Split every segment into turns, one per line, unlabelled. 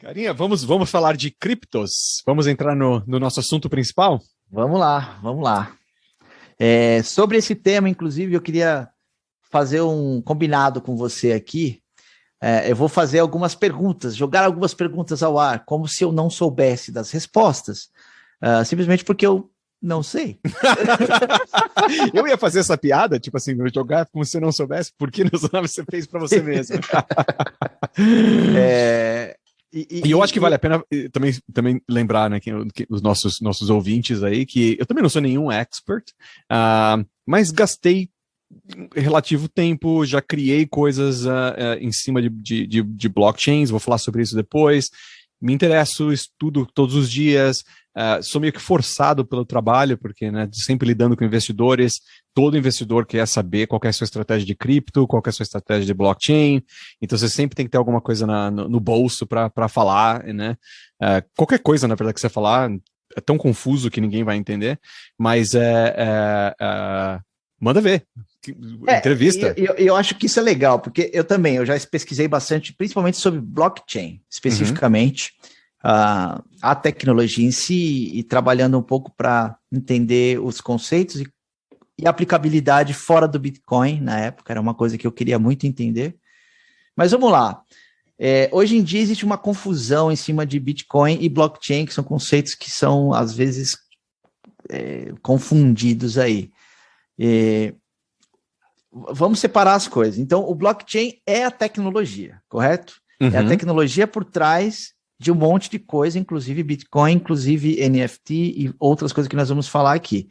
Carinha, vamos falar de criptos? Vamos entrar no nosso assunto principal?
Vamos lá, vamos lá. Sobre esse tema, inclusive, eu queria fazer um combinado com você aqui. Eu vou fazer algumas perguntas, jogar algumas perguntas ao ar, como se eu não soubesse das respostas, simplesmente porque eu não sei.
Eu ia fazer essa piada, tipo assim, jogar como se você não soubesse, por que você fez para você mesmo? E eu acho que vale a pena também lembrar, né, que os nossos ouvintes aí, que eu também não sou nenhum expert, mas gastei relativo tempo, já criei coisas em cima de blockchains, vou falar sobre isso depois. Me interesso, estudo todos os dias, sou meio que forçado pelo trabalho, porque, né, sempre lidando com investidores, todo investidor quer saber qual é a sua estratégia de cripto, qual é a sua estratégia de blockchain, então você sempre tem que ter alguma coisa no bolso para falar, né? Qualquer coisa, na verdade, que você falar, é tão confuso que ninguém vai entender, mas manda ver. Entrevista.
Eu acho que isso é legal, porque eu já pesquisei bastante, principalmente sobre blockchain, especificamente, a tecnologia em si, e trabalhando um pouco para entender os conceitos e aplicabilidade fora do Bitcoin, na época, era uma coisa que eu queria muito entender. Mas vamos lá. Hoje em dia existe uma confusão em cima de Bitcoin e blockchain, que são conceitos que são, às vezes, confundidos aí. Vamos separar as coisas. Então, o blockchain é a tecnologia, correto?
Uhum.
É a tecnologia por trás de um monte de coisa, inclusive Bitcoin, inclusive NFT e outras coisas que nós vamos falar aqui.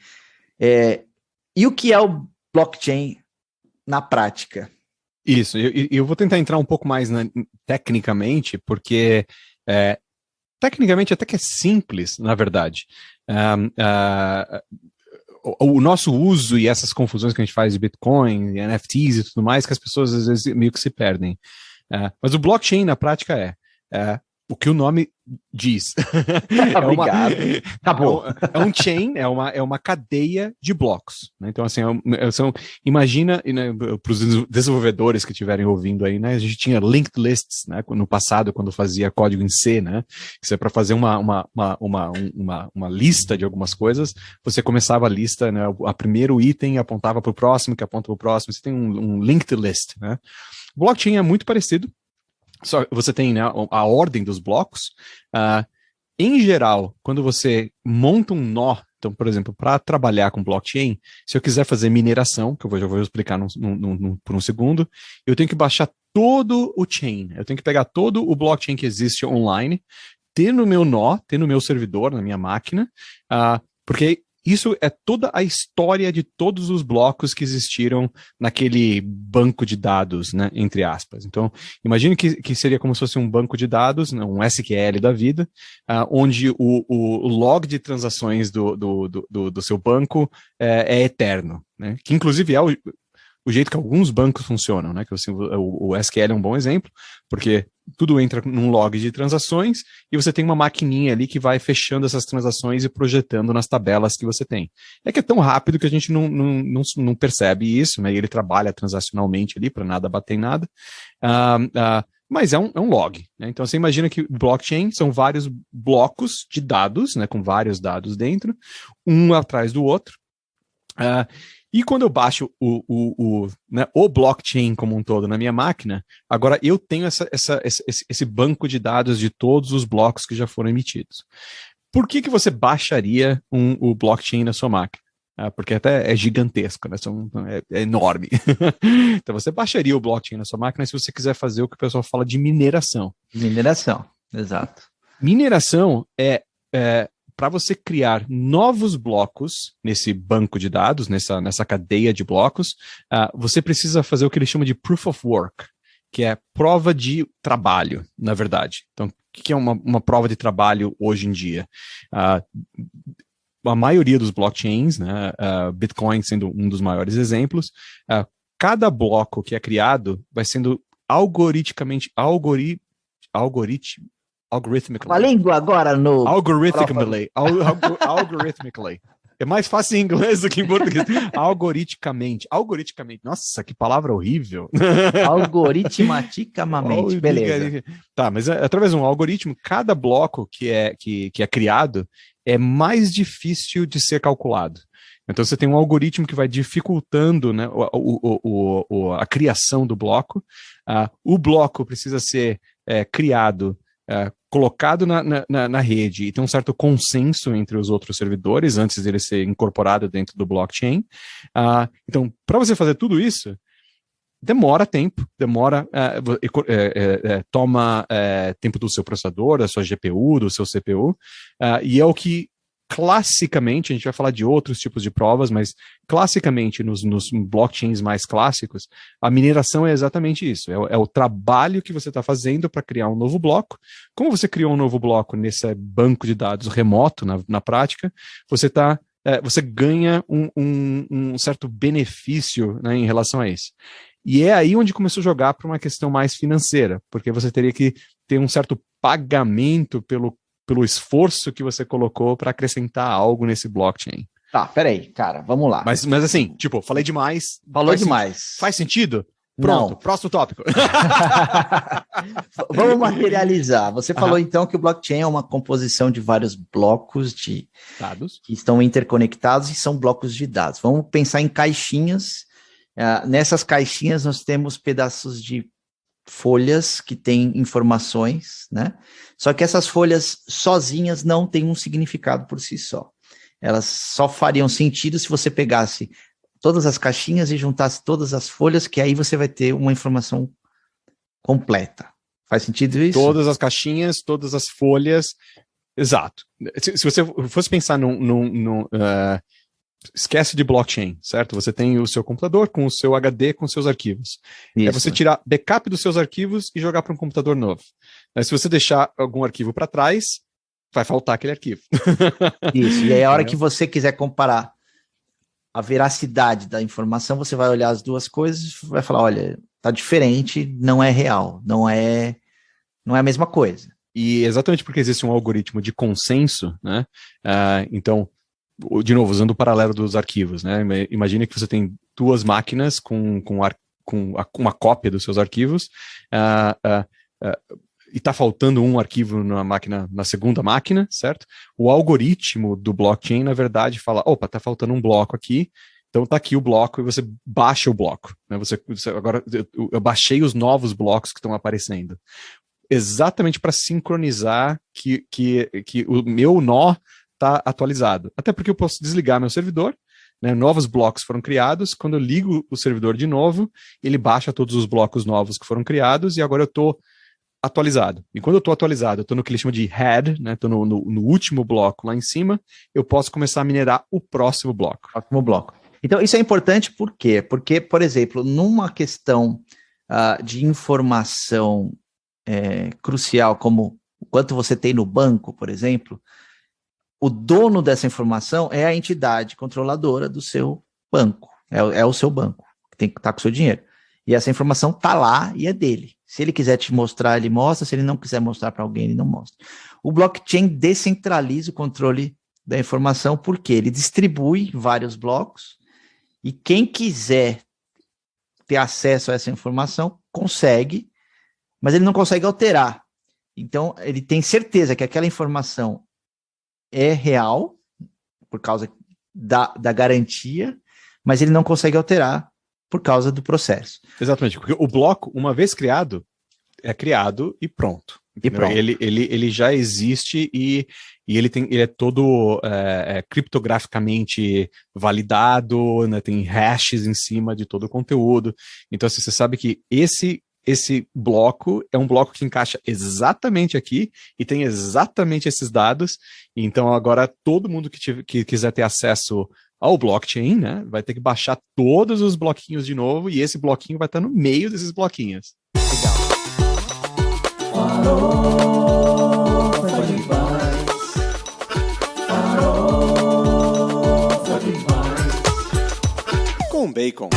E o que é o blockchain na prática?
Isso, eu vou tentar entrar um pouco mais tecnicamente, porque tecnicamente até que é simples, na verdade. O nosso uso e essas confusões que a gente faz de Bitcoin, NFTs e tudo mais, que as pessoas às vezes meio que se perdem. Mas o blockchain, na prática, o que o nome diz.
Obrigado. Acabou.
É um chain, é uma cadeia de blocos. Né? Então, assim, imagina, né, para os desenvolvedores que estiverem ouvindo aí, né, a gente tinha linked lists, né, no passado, quando fazia código em C, né, isso é para fazer uma lista de algumas coisas, você começava a lista, né, a primeiro item apontava para o próximo, que aponta para o próximo, você tem um linked list. Né? Blockchain é muito parecido. Só você tem, né, a ordem dos blocos. Em geral, quando você monta um nó, então, por exemplo, para trabalhar com blockchain, se eu quiser fazer mineração, que já vou explicar por um segundo, eu tenho que baixar todo o chain, eu tenho que pegar todo o blockchain que existe online, ter no meu nó, ter no meu servidor, na minha máquina, porque isso é toda a história de todos os blocos que existiram naquele banco de dados, né, entre aspas. Então, imagine que seria como se fosse um banco de dados, né, um SQL da vida, onde o log de transações do seu banco é eterno, né, que inclusive é o jeito que alguns bancos funcionam, né? Que assim, o SQL é um bom exemplo, porque tudo entra num log de transações e você tem uma maquininha ali que vai fechando essas transações e projetando nas tabelas que você tem. É que é tão rápido que a gente não percebe isso, né? E ele trabalha transacionalmente ali para nada bater em nada. Mas é um log. Né? Então você imagina que blockchain são vários blocos de dados, né? Com vários dados dentro, um atrás do outro. E quando eu baixo né, o blockchain como um todo na minha máquina, agora eu tenho esse banco de dados de todos os blocos que já foram emitidos. Por que você baixaria o blockchain na sua máquina? Porque até é gigantesco, né? É enorme. Então você baixaria o blockchain na sua máquina se você quiser fazer o que o pessoal fala de mineração.
Mineração, exato.
Mineração para você criar novos blocos nesse banco de dados, nessa cadeia de blocos, você precisa fazer o que eles chamam de proof of work, que é prova de trabalho, na verdade. Então, o que é uma prova de trabalho hoje em dia? A maioria dos blockchains, né, Bitcoin sendo um dos maiores exemplos, cada bloco que é criado vai sendo algoritmically.
Uma língua agora no...
Algorithmically. É mais fácil em inglês do que em português. Algoriticamente. Algoriticamente. Nossa, que palavra horrível.
Algoritmaticamente, beleza.
Tá, mas através de um algoritmo, cada bloco que é criado é mais difícil de ser calculado. Então você tem um algoritmo que vai dificultando, né, a criação do bloco. O bloco precisa ser criado, colocado na rede e ter um certo consenso entre os outros servidores antes dele ser incorporado dentro do blockchain. Então, para você fazer tudo isso, demora tempo, toma tempo do seu processador, da sua GPU, do seu CPU, e é o que classicamente, a gente vai falar de outros tipos de provas, mas classicamente nos blockchains mais clássicos, a mineração é exatamente isso, é o trabalho que você está fazendo para criar um novo bloco. Como você criou um novo bloco nesse banco de dados remoto, na prática, você ganha um certo benefício, né, em relação a isso. E é aí onde começou a jogar para uma questão mais financeira, porque você teria que ter um certo pagamento pelo esforço que você colocou para acrescentar algo nesse blockchain.
Tá, peraí, cara, vamos lá.
Mas assim, tipo, falei demais.
Falou demais.
Faz sentido? Pronto,
não.
Próximo tópico.
Vamos materializar. Você falou então que o blockchain é uma composição de vários blocos de dados que estão interconectados e são blocos de dados. Vamos pensar em caixinhas. Nessas caixinhas nós temos pedaços de folhas que têm informações, né? Só que essas folhas sozinhas não têm um significado por si só. Elas só fariam sentido se você pegasse todas as caixinhas e juntasse todas as folhas, que aí você vai ter uma informação completa. Faz sentido isso?
Todas as caixinhas, todas as folhas, exato. Se você fosse pensar esquece de blockchain, certo? Você tem o seu computador com o seu HD, com os seus arquivos. Isso. É você tirar backup dos seus arquivos e jogar para um computador novo. Se você deixar algum arquivo para trás, vai faltar aquele arquivo.
Isso, e aí a hora que você quiser comparar a veracidade da informação, você vai olhar as duas coisas e vai falar, olha, tá diferente, não é real, não é a mesma coisa.
E exatamente porque existe um algoritmo de consenso, né? Então, de novo, usando o paralelo dos arquivos, né? Imagine que você tem duas máquinas com uma cópia dos seus arquivos, e está faltando um arquivo na segunda máquina, certo? O algoritmo do blockchain, na verdade, fala, opa, está faltando um bloco aqui, então está aqui o bloco, e você baixa o bloco. Né? Agora, eu baixei os novos blocos que estão aparecendo. Exatamente para sincronizar que o meu nó está atualizado. Até porque eu posso desligar meu servidor, né, novos blocos foram criados, quando eu ligo o servidor de novo, ele baixa todos os blocos novos que foram criados e agora eu estou atualizado. E quando eu estou atualizado, eu estou no que ele chama de head, né, estou no último bloco lá em cima, eu posso começar a minerar o próximo bloco.
Então, isso é importante por quê? Porque, por exemplo, numa questão de informação crucial, como o quanto você tem no banco, por exemplo, o dono dessa informação é a entidade controladora do seu banco. É o seu banco, que tem que estar com o seu dinheiro. E essa informação está lá e é dele. Se ele quiser te mostrar, ele mostra. Se ele não quiser mostrar para alguém, ele não mostra. O blockchain descentraliza o controle da informação, porque ele distribui vários blocos e quem quiser ter acesso a essa informação consegue, mas ele não consegue alterar. Então, ele tem certeza que aquela informação é real, por causa da garantia, mas ele não consegue alterar por causa do processo.
Exatamente, porque o bloco, uma vez criado, é criado e pronto.
E pronto.
Ele já existe e ele é todo criptograficamente validado, né, tem hashes em cima de todo o conteúdo. Então, assim, você sabe que esse bloco é um bloco que encaixa exatamente aqui e tem exatamente esses dados. Então, agora, todo mundo que quiser ter acesso ao blockchain, né, vai ter que baixar todos os bloquinhos de novo e esse bloquinho vai estar no meio desses bloquinhos.
Legal.
Com bacon.